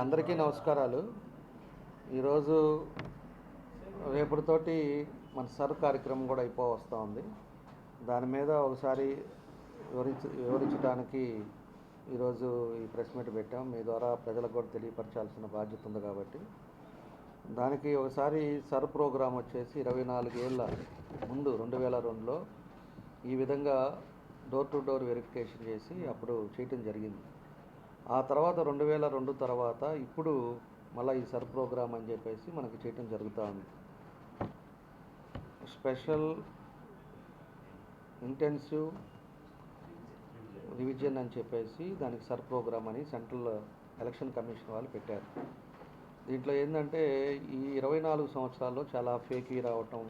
అందరికీ నమస్కారాలు. ఈరోజు రేపటితోటి మన సర్ కార్యక్రమం కూడా వస్తూ ఉంది. దాని మీద ఒకసారి వివరించడానికి ఈరోజు ఈ ప్రెస్ మీట్ పెట్టాం. మీ ద్వారా ప్రజలకు కూడా తెలియపరచాల్సిన బాధ్యత ఉంది కాబట్టి దానికి ఒకసారి సర్ ప్రోగ్రాం వచ్చేసి 24 ఏళ్ళ ముందు 2002లో ఈ విధంగా డోర్ టు డోర్ వెరిఫికేషన్ చేసి అప్పుడు చేయటం జరిగింది. ఆ తర్వాత 2002 తర్వాత ఇప్పుడు మళ్ళీ ఈ సర్ ప్రోగ్రామ్ అని చెప్పేసి మనకి చేయటం జరుగుతూ ఉంది. స్పెషల్ ఇంటెన్సివ్ రివిజన్ అని చెప్పేసి దానికి సర్ ప్రోగ్రామ్ అని సెంట్రల్ ఎలక్షన్ కమిషన్ వాళ్ళు పెట్టారు. దీంట్లో ఏంటంటే ఈ 24 సంవత్సరాల్లో చాలా ఫేకీ రావటం,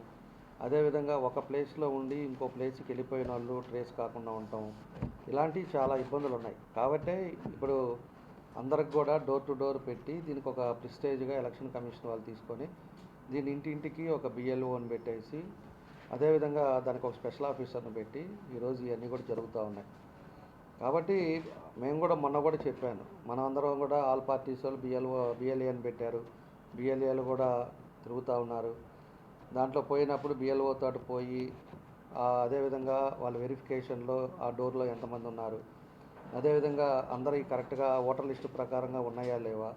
అదేవిధంగా ఒక ప్లేస్లో ఉండి ఇంకో ప్లేస్కి వెళ్ళిపోయిన వాళ్ళు ట్రేస్ కాకుండా ఉండటం, ఇలాంటివి చాలా ఇబ్బందులు ఉన్నాయి. కాబట్టి ఇప్పుడు అందరికి కూడా డోర్ టు డోర్ పెట్టి దీనికి ఒక ప్రిస్టేజ్గా ఎలక్షన్ కమిషన్ వాళ్ళు తీసుకొని దీని ఇంటింటికి ఒక బిఎల్ఓని పెట్టేసి అదేవిధంగా దానికి ఒక స్పెషల్ ఆఫీసర్ని పెట్టి ఈరోజు ఇవన్నీ కూడా జరుగుతూ ఉన్నాయి. కాబట్టి మేము కూడా మొన్న కూడా చెప్పాను, మనం అందరం కూడా ఆల్ పార్టీస్ వాళ్ళు బిఎల్ఏని పెట్టారు. బిఎల్ఏలు కూడా తిరుగుతూ ఉన్నారు. దాంట్లో పోయినప్పుడు బిఎల్ఓ తోటి పోయి అదేవిధంగా వాళ్ళ వెరిఫికేషన్లో ఆ డోర్లో ఎంతమంది ఉన్నారు, అదేవిధంగా అందరికీ కరెక్ట్గా ఓటర్ లిస్టు ప్రకారంగా ఉన్నాయా లేవా,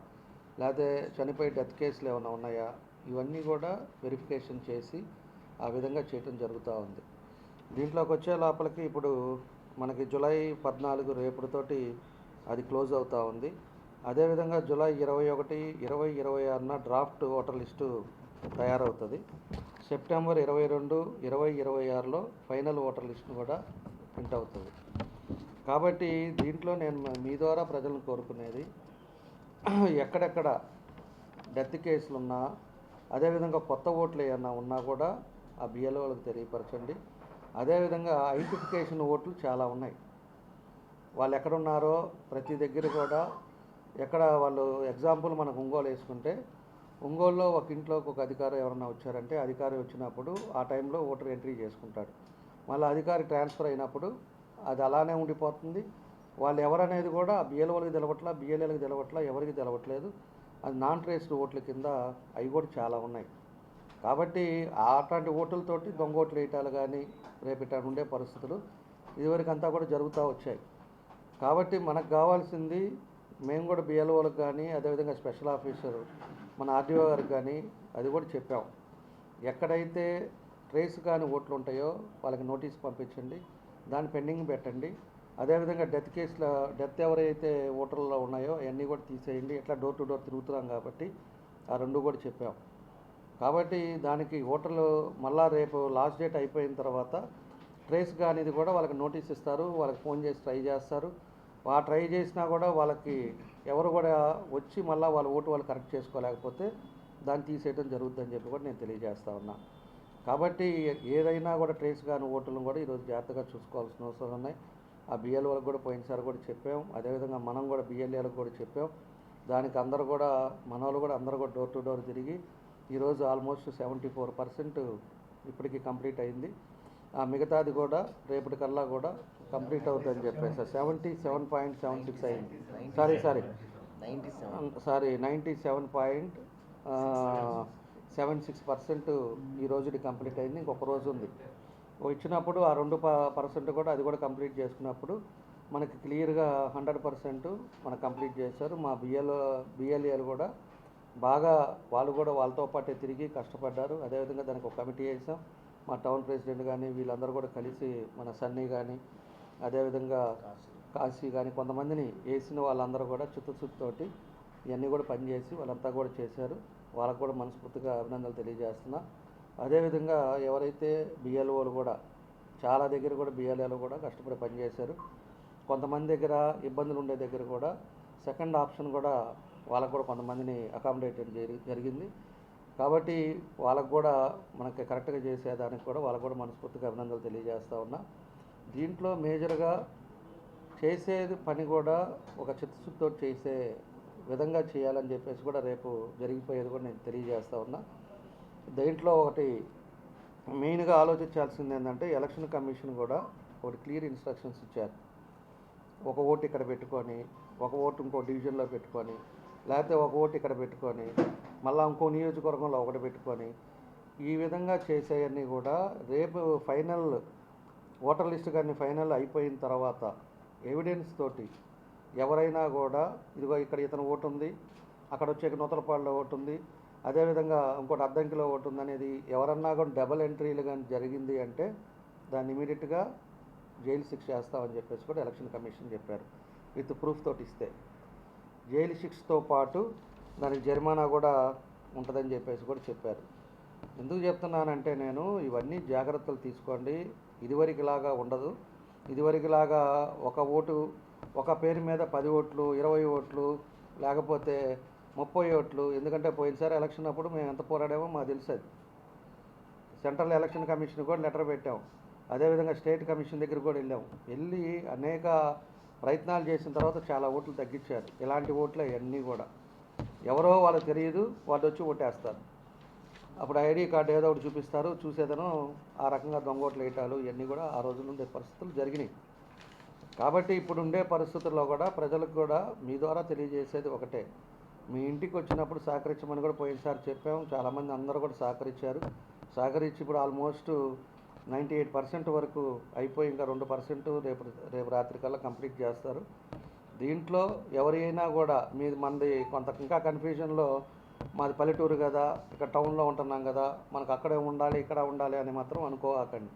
లేకపోతే చనిపోయి డెత్ కేసులు ఏమైనా ఉన్నాయా, ఇవన్నీ కూడా వెరిఫికేషన్ చేసి ఆ విధంగా చేయటం జరుగుతూ ఉంది. దీంట్లోకి వచ్చే లోపలికి ఇప్పుడు మనకి జూలై 14 రేపటితోటి అది క్లోజ్ అవుతూ ఉంది. అదేవిధంగా జూలై 21, 2026 డ్రాఫ్ట్ ఓటర్ లిస్టు తయారవుతుంది. సెప్టెంబర్ 22, 2026లో ఫైనల్ ఓటర్ లిస్టును కూడా ప్రింట్ అవుతుంది. కాబట్టి దీంట్లో నేను మీ ద్వారా ప్రజలను కోరుకునేది, ఎక్కడెక్కడ డెత్ కేసులు ఉన్నా అదేవిధంగా కొత్త ఓట్లు ఏమన్నా ఉన్నా కూడా ఆ బిఎల్ఓలకు తెలియపరచండి. అదేవిధంగా ఐడెంటిఫికేషన్ ఓట్లు చాలా ఉన్నాయి. వాళ్ళు ఎక్కడున్నారో ప్రతి దగ్గర కూడా ఎక్కడ వాళ్ళు ఎగ్జాంపుల్ మనకు ఒంగోలు వేసుకుంటే ఒంగోలులో ఒక ఇంట్లోకి ఒక అధికారి ఎవరన్నా వచ్చారంటే అధికారి వచ్చినప్పుడు ఆ టైంలో ఓటర్ ఎంట్రీ చేసుకుంటాడు. మళ్ళీ అధికారి ట్రాన్స్ఫర్ అయినప్పుడు అది అలానే ఉండిపోతుంది. వాళ్ళు ఎవరనేది కూడా బిఎల్ఓలకు తెలవట్లా, బిఎల్ఏలకు తెలవట్లా, ఎవరికి తెలవట్లేదు. అది నాన్ ట్రేస్డ్ ఓట్ల కింద అవి కూడా చాలా ఉన్నాయి. కాబట్టి అట్లాంటి ఓట్లతోటి దొంగ ఓట్లు వేయటాలు కానీ రేపు ఇట్లా ఉండే పరిస్థితులు ఇదివరకు అంతా కూడా జరుగుతూ వచ్చాయి. కాబట్టి మనకు కావాల్సింది, మేము కూడా బిఎల్ఓలకు కానీ అదేవిధంగా స్పెషల్ ఆఫీసర్ మన ఆర్డీఓ గారికి కానీ అది కూడా చెప్పాం, ఎక్కడైతే ట్రేస్ కాని ఓట్లు ఉంటాయో వాళ్ళకి నోటీస్ పంపించండి, దాన్ని పెండింగ్ పెట్టండి. అదేవిధంగా డెత్ ఎవరైతే ఓటర్లలో ఉన్నాయో అవన్నీ కూడా తీసేయండి. ఎట్లా డోర్ టు డోర్ తిరుగుతున్నాం కాబట్టి ఆ రెండు కూడా చెప్పాం. కాబట్టి దానికి ఓటర్లు మళ్ళా రేపు లాస్ట్ డేట్ అయిపోయిన తర్వాత ట్రేస్ కానిది కూడా వాళ్ళకి నోటీస్ ఇస్తారు, వాళ్ళకి ఫోన్ చేసి ట్రై చేస్తారు. ట్రై చేసినా కూడా వాళ్ళకి ఎవరు కూడా వచ్చి మళ్ళీ వాళ్ళ ఓటు వాళ్ళు కరెక్ట్ చేసుకోలేకపోతే దాన్ని తీసేయడం జరుగుతుందని చెప్పి కూడా నేను తెలియజేస్తా ఉన్నా. కాబట్టి ఏదైనా కూడా ట్రేస్ కాని ఓటులను కూడా ఈరోజు జాగ్రత్తగా చూసుకోవాల్సిన అవసరం ఉన్నాయి. ఆ బిఎల్ఓలకు కూడా పోయినసారి కూడా చెప్పాం, అదేవిధంగా మనం కూడా బిఎల్ఏలకు కూడా చెప్పాం. దానికి అందరూ కూడా మనోళ్ళు కూడా అందరూ కూడా డోర్ టు డోర్ తిరిగి ఈరోజు ఆల్మోస్ట్ 74% ఇప్పటికీ కంప్లీట్ అయింది. మిగతాది కూడా రేపటికల్లా కూడా కంప్లీట్ అవుతుందని చెప్పేసి 77.76 అయింది. సారీ 97.76% ఈ రోజుకి కంప్లీట్ అయింది. ఇంకొక రోజు ఉంది ఇచ్చినప్పుడు ఆ 2% కూడా అది కూడా కంప్లీట్ చేసుకున్నప్పుడు మనకి క్లియర్గా 100% మనకు కంప్లీట్ చేశారు. మా బిఎల్ఏలు కూడా బాగా వాళ్ళు కూడా వాళ్ళతో పాటే తిరిగి కష్టపడ్డారు. అదేవిధంగా దానికి ఒక కమిటీ వేసాం. మా టౌన్ ప్రెసిడెంట్ కానీ వీళ్ళందరూ కూడా కలిసి మన సన్నీ కానీ అదేవిధంగా కాశీ కానీ కొంతమందిని వేసిన వాళ్ళందరూ కూడా చిత్తశుద్ధితోటి ఇవన్నీ కూడా పనిచేసి వాళ్ళంతా కూడా చేశారు. వాళ్ళకు కూడా మనస్ఫూర్తిగా అభినందనలు తెలియజేస్తున్నా. అదేవిధంగా ఎవరైతే బిఎల్ఓలు కూడా చాలా దగ్గర కూడా బిఎల్ఏలు కూడా కష్టపడి పనిచేశారు. కొంతమంది దగ్గర ఇబ్బందులు ఉండే దగ్గర కూడా సెకండ్ ఆప్షన్ కూడా వాళ్ళకు కూడా కొంతమందిని అకామిడేట్ జరిగింది. కాబట్టి వాళ్ళకు కూడా మనకి కరెక్ట్గా చేసేదానికి కూడా వాళ్ళకు కూడా మనస్ఫూర్తిగా అభినందనలు తెలియజేస్తూ ఉన్నా. దీంట్లో మేజర్గా చేసేది పని కూడా ఒక చిత్తశుద్ధితో చేసే విధంగా చేయాలని చెప్పేసి కూడా రేపు జరిగిపోయేది కూడా నేను తెలియజేస్తూ ఉన్నా. దీంట్లో ఒకటి మెయిన్గా ఆలోచించాల్సింది ఏంటంటే ఎలక్షన్ కమిషన్ కూడా ఒకటి క్లియర్ ఇన్స్ట్రక్షన్స్ ఇచ్చారు. ఒక ఓటు ఇక్కడ పెట్టుకొని ఒక ఓటు ఇంకో డివిజన్లో పెట్టుకొని లేకపోతే ఒక ఓటు ఇక్కడ పెట్టుకొని మళ్ళీ ఇంకో నియోజకవర్గంలో ఒకటి పెట్టుకొని ఈ విధంగా చేసేవన్నీ కూడా రేపు ఫైనల్ ఓటర్ లిస్ట్ కానీ ఫైనల్ అయిపోయిన తర్వాత ఎవిడెన్స్ తోటి ఎవరైనా కూడా ఇదిగో ఇక్కడ ఇతను ఓటు ఉంది, అక్కడ వచ్చే నూతలపాడులో ఓటు ఉంది, అదేవిధంగా ఇంకోటి అద్దంకిలో ఓటు ఉంది అనేది ఎవరన్నా కూడా డబల్ ఎంట్రీలు కానీ జరిగింది అంటే దాన్ని ఇమీడియట్గా జైలు శిక్ష వేస్తామని చెప్పేసి కూడా ఎలక్షన్ కమిషన్ చెప్పారు. విత్ ప్రూఫ్ తోటి ఇస్తే జైలు శిక్షతో పాటు దానికి జరిమానా కూడా ఉంటుందని చెప్పేసి కూడా చెప్పారు. ఎందుకు చెప్తున్నానంటే నేను ఇవన్నీ జాగ్రత్తలు తీసుకోండి. ఇదివరకులాగా ఉండదు. ఇదివరకులాగా ఒక ఓటు ఒక పేరు మీద 10 ఓట్లు 20 ఓట్లు లేకపోతే 30 ఓట్లు. ఎందుకంటే పోయినసారి ఎలక్షన్ అప్పుడు మేము ఎంత పోరాడామో మాకు తెలుసు. సెంట్రల్ ఎలక్షన్ కమిషన్ కూడా లెటర్ పెట్టాం, అదేవిధంగా స్టేట్ కమిషన్ దగ్గర కూడా వెళ్ళి అనేక ప్రయత్నాలు చేసిన తర్వాత చాలా ఓట్లు తగ్గించారు. ఇలాంటి ఓట్లు అవన్నీ కూడా ఎవరో వాళ్ళకి తెలియదు, వాళ్ళు వచ్చి ఓటేస్తారు. అప్పుడు ఐడి కార్డు ఏదో ఒకటి చూపిస్తారు, చూసేదను ఆ రకంగా దొంగ ఓట్లు వేయటాలు ఇవన్నీ కూడా ఆ రోజులు ఉండే పరిస్థితులు జరిగినాయి. కాబట్టి ఇప్పుడు ఉండే పరిస్థితుల్లో కూడా ప్రజలకు కూడా మీ ద్వారా తెలియజేసేది ఒకటే, మీ ఇంటికి వచ్చినప్పుడు సహకరించమని కూడా పోయినసారి చెప్పాము. చాలామంది అందరూ కూడా సహకరించి ఇప్పుడు ఆల్మోస్ట్ 98% వరకు అయిపోయి ఇంకా 2% రేపు రాత్రి కల్లా కంప్లీట్ చేస్తారు. దీంట్లో ఎవరైనా కూడా మనది కొంత ఇంకా కన్ఫ్యూజన్లో మాది పల్లెటూరు కదా, ఇక్కడ టౌన్లో ఉంటున్నాం కదా, మనకు అక్కడే ఉండాలి ఇక్కడ ఉండాలి అని మాత్రం అనుకోకండి.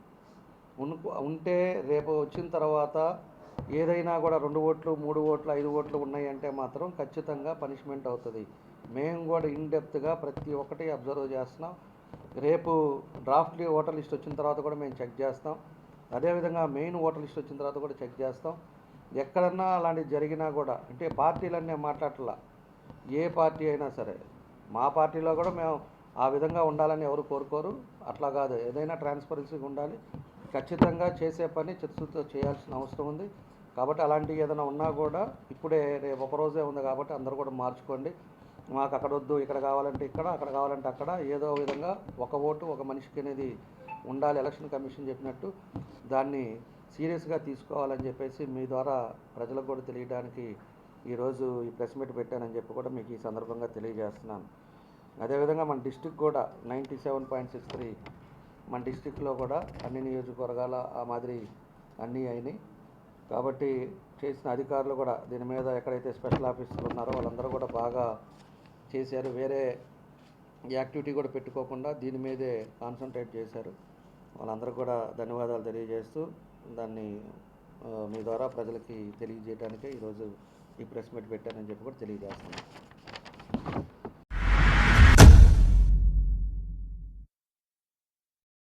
ఉంటే రేపు వచ్చిన తర్వాత ఏదైనా కూడా 2 ఓట్లు 3 ఓట్లు 5 ఓట్లు ఉన్నాయంటే మాత్రం ఖచ్చితంగా పనిష్మెంట్ అవుతుంది. మేము కూడా ఇన్డెప్త్గా ప్రతి ఒక్కటి అబ్జర్వ్ చేస్తున్నాం. రేపు డ్రాఫ్ట్ ఓటర్ లిస్ట్ వచ్చిన తర్వాత కూడా మేము చెక్ చేస్తాం. అదేవిధంగా మెయిన్ ఓటర్ లిస్ట్ వచ్చిన తర్వాత కూడా చెక్ చేస్తాం. ఎక్కడన్నా అలాంటివి జరిగినా కూడా అంటే పార్టీలన్నీ మాట్లాడట్లా, ఏ పార్టీ అయినా సరే మా పార్టీలో కూడా మేము ఆ విధంగా ఉండాలని ఎవరు కోరుకోరు. అట్లా కాదు, ఏదైనా ట్రాన్స్పరెన్సీగా ఉండాలి. ఖచ్చితంగా చేసే పని చిత్తశుద్ధితో చేయాల్సిన అవసరం ఉంది. కాబట్టి అలాంటివి ఏదైనా ఉన్నా కూడా ఇప్పుడే రేపు ఒకరోజే ఉంది కాబట్టి అందరూ కూడా మార్చుకోండి. మాకు అక్కడ వద్దు, ఇక్కడ కావాలంటే ఇక్కడ, అక్కడ కావాలంటే అక్కడ, ఏదో విధంగా ఒక ఓటు ఒక మనిషికి అనేది ఉండాలి. ఎలక్షన్ కమిషన్ చెప్పినట్టు దాన్ని సీరియస్గా తీసుకోవాలని చెప్పేసి మీ ద్వారా ప్రజలకు కూడా తెలియడానికి ఈరోజు ఈ ప్రెస్ మీట్ పెట్టానని చెప్పి కూడా మీకు ఈ సందర్భంగా తెలియజేస్తున్నాను. అదేవిధంగా మన డిస్టిక్ కూడా 97.63 మన డిస్టిక్లో కూడా అన్ని నియోజకవర్గాల ఆ మాదిరి అన్నీ అయినాయి. కాబట్టి చేసిన అధికారులు కూడా దీని మీద ఎక్కడైతే స్పెషల్ ఆఫీసర్లు ఉన్నారో వాళ్ళందరూ కూడా బాగా చేశారు. వేరే యాక్టివిటీ కూడా పెట్టుకోకుండా దీని మీదే కాన్సన్ట్రేట్ చేశారు. వాళ్ళందరూ కూడా ధన్యవాదాలు తెలియజేస్తూ దాన్ని మీ ద్వారా ప్రజలకి తెలియజేయడానికే ఈరోజు ఈ ప్రెస్ మీట్ పెట్టానని చెప్పి కూడా తెలియజేస్తున్నాను.